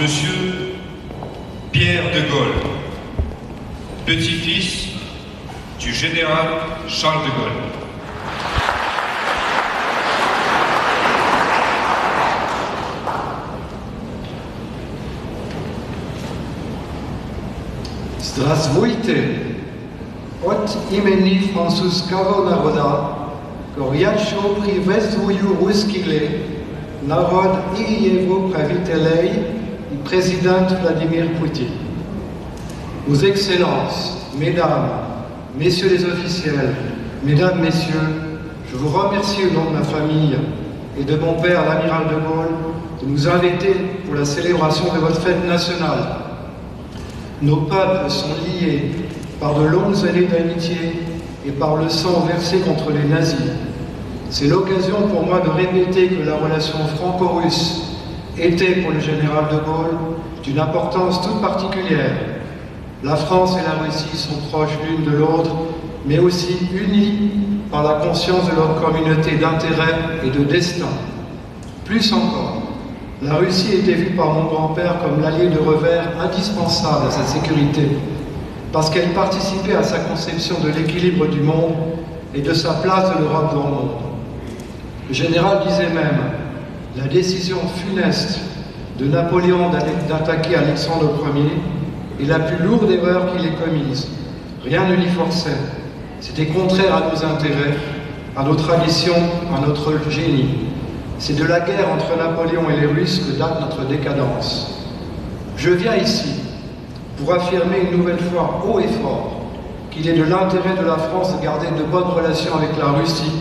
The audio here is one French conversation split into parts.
Monsieur Pierre de Gaulle, petit-fils du général Charles de Gaulle. Здравствуйте! От имени французского народа горячо приветствую русский народ и его правителей и президент Vladimir Poutine. Vos Excellences, Mesdames, Messieurs les officiels, Mesdames, Messieurs, je vous remercie au nom de ma famille et de mon père, l'amiral de Gaulle, de nous inviter pour la célébration de votre fête nationale. Nos peuples sont liés par de longues années d'amitié et par le sang versé contre les nazis. C'est l'occasion pour moi de répéter que la relation franco-russe était pour le général de Gaulle d'une importance toute particulière. La France et la Russie sont proches l'une de l'autre, mais aussi unies par la conscience de leur communauté d'intérêts et de destin. Plus encore, la Russie était vue par mon grand-père comme l'allié de revers indispensable à sa sécurité, parce qu'elle participait à sa conception de l'équilibre du monde et de sa place de l'Europe dans le monde. Le général disait même « La décision funeste de Napoléon d'attaquer Alexandre Ier est la plus lourde erreur qu'il ait commise. Rien ne l'y forçait. C'était contraire à nos intérêts, à nos traditions, à notre génie. C'est de la guerre entre Napoléon et les Russes que date notre décadence. Je viens ici pour affirmer une nouvelle fois haut et fort qu'il est de l'intérêt de la France de garder de bonnes relations avec la Russie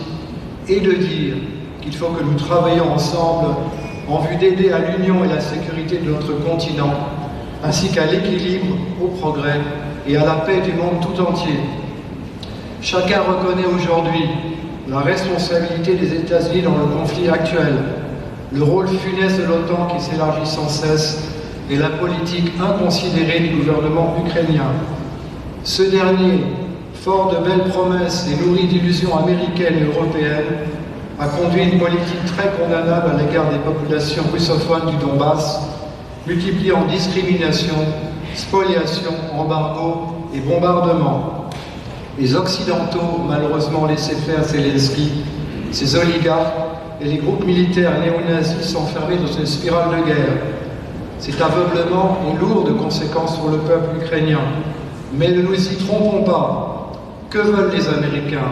et de dire qu'il faut que nous travaillions ensemble en vue d'aider à l'union et la sécurité de notre continent, ainsi qu'à l'équilibre, au progrès et à la paix du monde tout entier. Chacun reconnaît aujourd'hui la responsabilité des États-Unis dans le conflit actuel, le rôle funeste de l'OTAN qui s'élargit sans cesse et la politique inconsidérée du gouvernement ukrainien. Ce dernier, fort de belles promesses et nourri d'illusions américaines et européennes, a conduit une politique très condamnable à l'égard des populations russophones du Donbass, multipliant discrimination, spoliation, embargo et bombardements. Les Occidentaux, malheureusement laissés faire Zelensky, ses oligarques et les groupes militaires néo-nazis s'enfermaient dans une spirale de guerre. Cet aveuglement est lourd de conséquences pour le peuple ukrainien. Mais ne nous y trompons pas. Que veulent les Américains,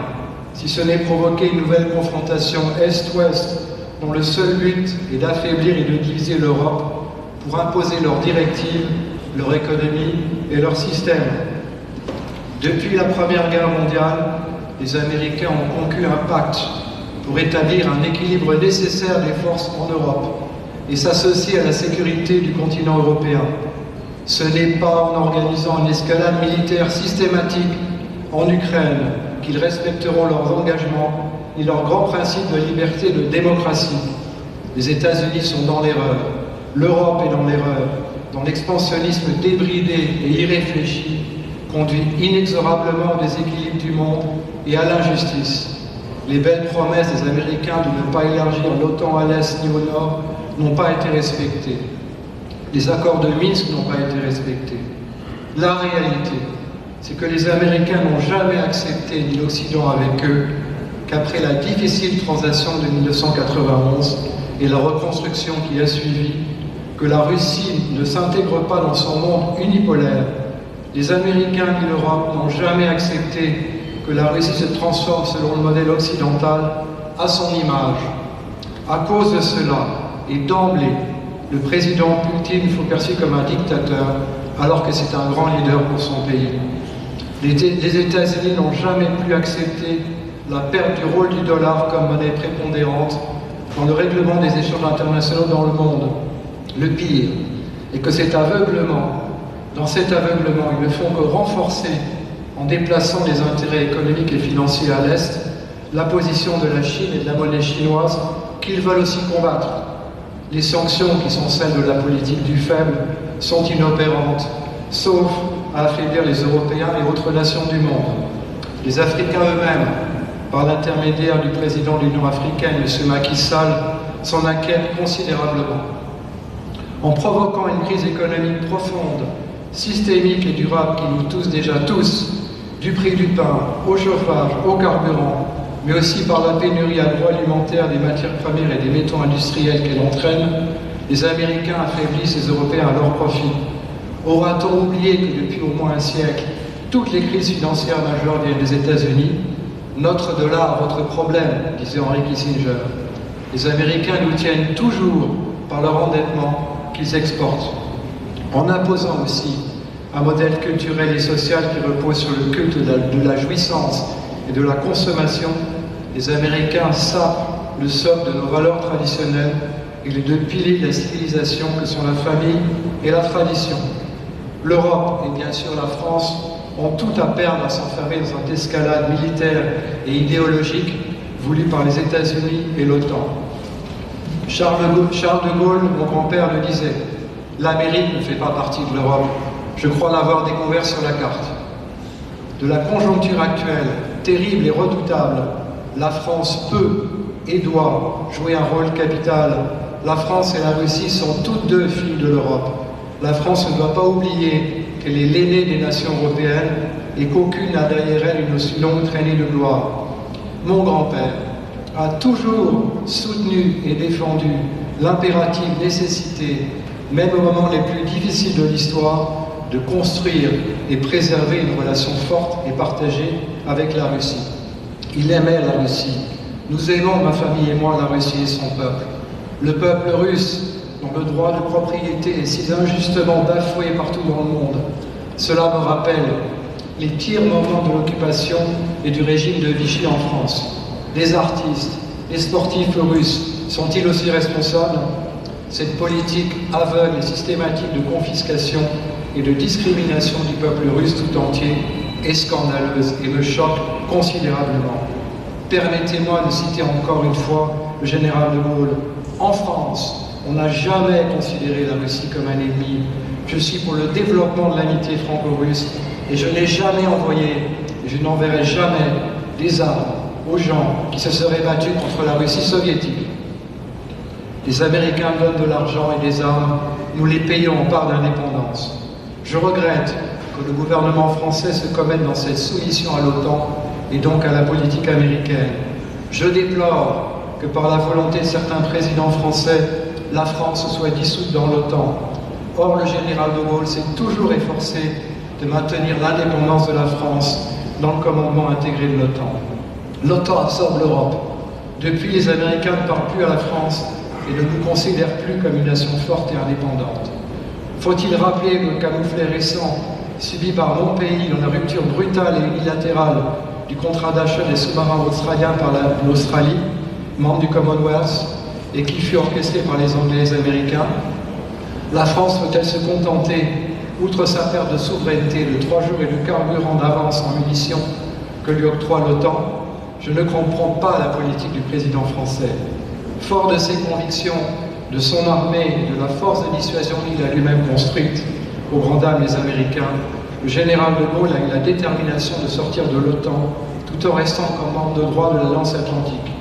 si ce n'est provoquer une nouvelle confrontation Est-Ouest, dont le seul but est d'affaiblir et de diviser l'Europe pour imposer leurs directives, leur économie et leur système. Depuis la Première Guerre mondiale, les Américains ont conclu un pacte pour établir un équilibre nécessaire des forces en Europe et s'associer à la sécurité du continent européen. Ce n'est pas en organisant une escalade militaire systématique en Ukraine qu'ils respecteront leurs engagements ni leurs grands principes de liberté et de démocratie. Les États-Unis sont dans l'erreur, l'Europe est dans l'erreur, dans l'expansionnisme débridé et irréfléchi, conduit inexorablement au déséquilibre du monde et à l'injustice. Les belles promesses des Américains de ne pas élargir l'OTAN à l'Est ni au Nord n'ont pas été respectées. Les accords de Minsk n'ont pas été respectés. La réalité, c'est que les Américains n'ont jamais accepté, ni l'Occident avec eux, qu'après la difficile transition de 1991 et la reconstruction qui a suivi, que la Russie ne s'intègre pas dans son monde unipolaire. Les Américains et l'Europe n'ont jamais accepté que la Russie se transforme selon le modèle occidental à son image. À cause de cela, et d'emblée, le président Poutine fut perçu comme un dictateur, alors que c'est un grand leader pour son pays. Les États-Unis n'ont jamais pu accepter la perte du rôle du dollar comme monnaie prépondérante dans le règlement des échanges internationaux dans le monde. Le pire est que dans cet aveuglement, ils ne font que renforcer, en déplaçant les intérêts économiques et financiers à l'Est, la position de la Chine et de la monnaie chinoise qu'ils veulent aussi combattre. Les sanctions, qui sont celles de la politique du faible, sont inopérantes, sauf à affaiblir les Européens et autres nations du monde. Les Africains eux-mêmes, par l'intermédiaire du président de l'Union africaine, M. Macky Sall, s'en inquiètent considérablement. en provoquant une crise économique profonde, systémique et durable qui nous touche déjà tous, du prix du pain, au chauffage, au carburant, mais aussi par la pénurie agroalimentaire des matières premières et des métaux industriels qu'elle entraîne, les Américains affaiblissent les Européens à leur profit. Aura-t-on oublié que depuis au moins un siècle, toutes les crises financières majeures viennent des États-Unis? Notre dollar, votre problème, disait Henry Kissinger. Les Américains nous tiennent toujours par leur endettement qu'ils exportent, en imposant aussi un modèle culturel et social qui repose sur le culte de la jouissance et de la consommation. Les Américains sapent le socle de nos valeurs traditionnelles et les deux piliers de la civilisation que sont la famille et la tradition. L'Europe et bien sûr la France ont tout à perdre à s'enfermer dans cette escalade militaire et idéologique voulue par les États-Unis et l'OTAN. Charles de Gaulle, mon grand-père, le disait, « L'Amérique ne fait pas partie de l'Europe. Je crois l'avoir découvert sur la carte. » De la conjoncture actuelle, terrible et redoutable, la France peut et doit jouer un rôle capital. La France et la Russie sont toutes deux filles de l'Europe. La France ne doit pas oublier qu'elle est l'aînée des nations européennes et qu'aucune n'a derrière elle une aussi longue traînée de gloire. Mon grand-père a toujours soutenu et défendu l'impérative nécessité, même au moment les plus difficiles de l'histoire, de construire et préserver une relation forte et partagée avec la Russie. Il aimait la Russie. Nous aimons, ma famille et moi, la Russie et son peuple. Le peuple russe, dont le droit de propriété est si injustement bafoué partout dans le monde. Cela me rappelle les pires moments de l'occupation et du régime de Vichy en France. Les artistes, les sportifs russes sont-ils aussi responsables? Cette politique aveugle et systématique de confiscation et de discrimination du peuple russe tout entier est scandaleuse et me choque considérablement. Permettez-moi de citer encore une fois le général de Gaulle. En France, on n'a jamais considéré la Russie comme un ennemi. Je suis pour le développement de l'amitié franco-russe et je n'ai jamais envoyé, et je n'enverrai jamais, des armes aux gens qui se seraient battus contre la Russie soviétique. Les Américains donnent de l'argent et des armes, nous les payons en part d'indépendance. Je regrette que le gouvernement français se commette dans cette soumission à l'OTAN et donc à la politique américaine. Je déplore que par la volonté de certains présidents français, la France soit dissoute dans l'OTAN. Or, le général de Gaulle s'est toujours efforcé de maintenir l'indépendance de la France dans le commandement intégré de l'OTAN. L'OTAN absorbe l'Europe. Depuis, les Américains ne parlent plus à la France et ne nous considèrent plus comme une nation forte et indépendante. Faut-il rappeler le camouflet récent subi par mon pays dans la rupture brutale et unilatérale du contrat d'achat des sous-marins australiens par l'Australie, membre du Commonwealth, et qui fut orchestré par les Anglais et les Américains? La France peut-elle se contenter, outre sa perte de souveraineté, de 3 jours et de carburant d'avance en munitions que lui octroie l'OTAN? Je ne comprends pas la politique du président français. Fort de ses convictions, de son armée et de la force de dissuasion qu'il a lui-même construite, aux grandes dames des Américains, le général de Gaulle a eu la détermination de sortir de l'OTAN tout en restant comme membre de droit de l'Alliance Atlantique.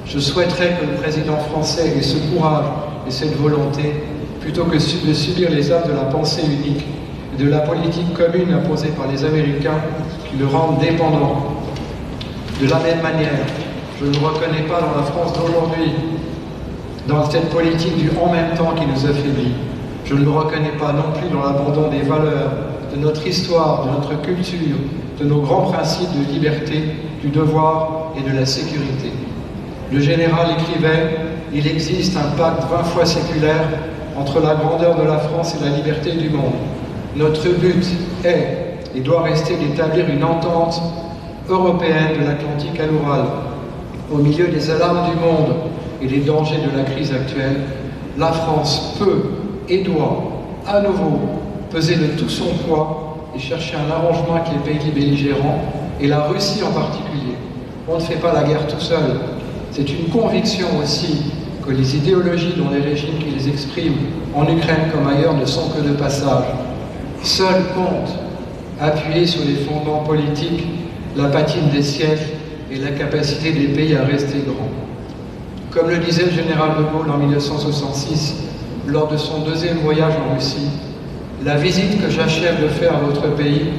Je souhaiterais que le président français ait ce courage et cette volonté, plutôt que de subir les affres de la pensée unique et de la politique commune imposée par les Américains qui le rendent dépendant. De la même manière, je ne reconnais pas dans la France d'aujourd'hui, dans cette politique du « en même temps » qui nous affaiblit. Je ne le reconnais pas non plus dans l'abandon des valeurs, de notre histoire, de notre culture, de nos grands principes de liberté, du devoir et de la sécurité. Le général écrivait « Il existe un pacte 20 fois séculaire entre la grandeur de la France et la liberté du monde. Notre but est et doit rester d'établir une entente européenne de l'Atlantique à l'Oural. Au milieu des alarmes du monde et des dangers de la crise actuelle, la France peut et doit à nouveau peser de tout son poids et chercher un arrangement avec les pays belligérants et la Russie en particulier. On ne fait pas la guerre tout seul. C'est une conviction aussi que les idéologies dont les régimes qui les expriment en Ukraine comme ailleurs ne sont que de passage. Seul compte, appuyé sur les fondements politiques, la patine des siècles et la capacité des pays à rester grands. Comme le disait le général de Gaulle en 1966, lors de son deuxième voyage en Russie, la visite que j'achève de faire à votre pays,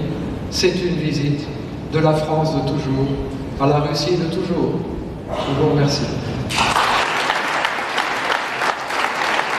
c'est une visite de la France de toujours à la Russie de toujours. Je vous remercie.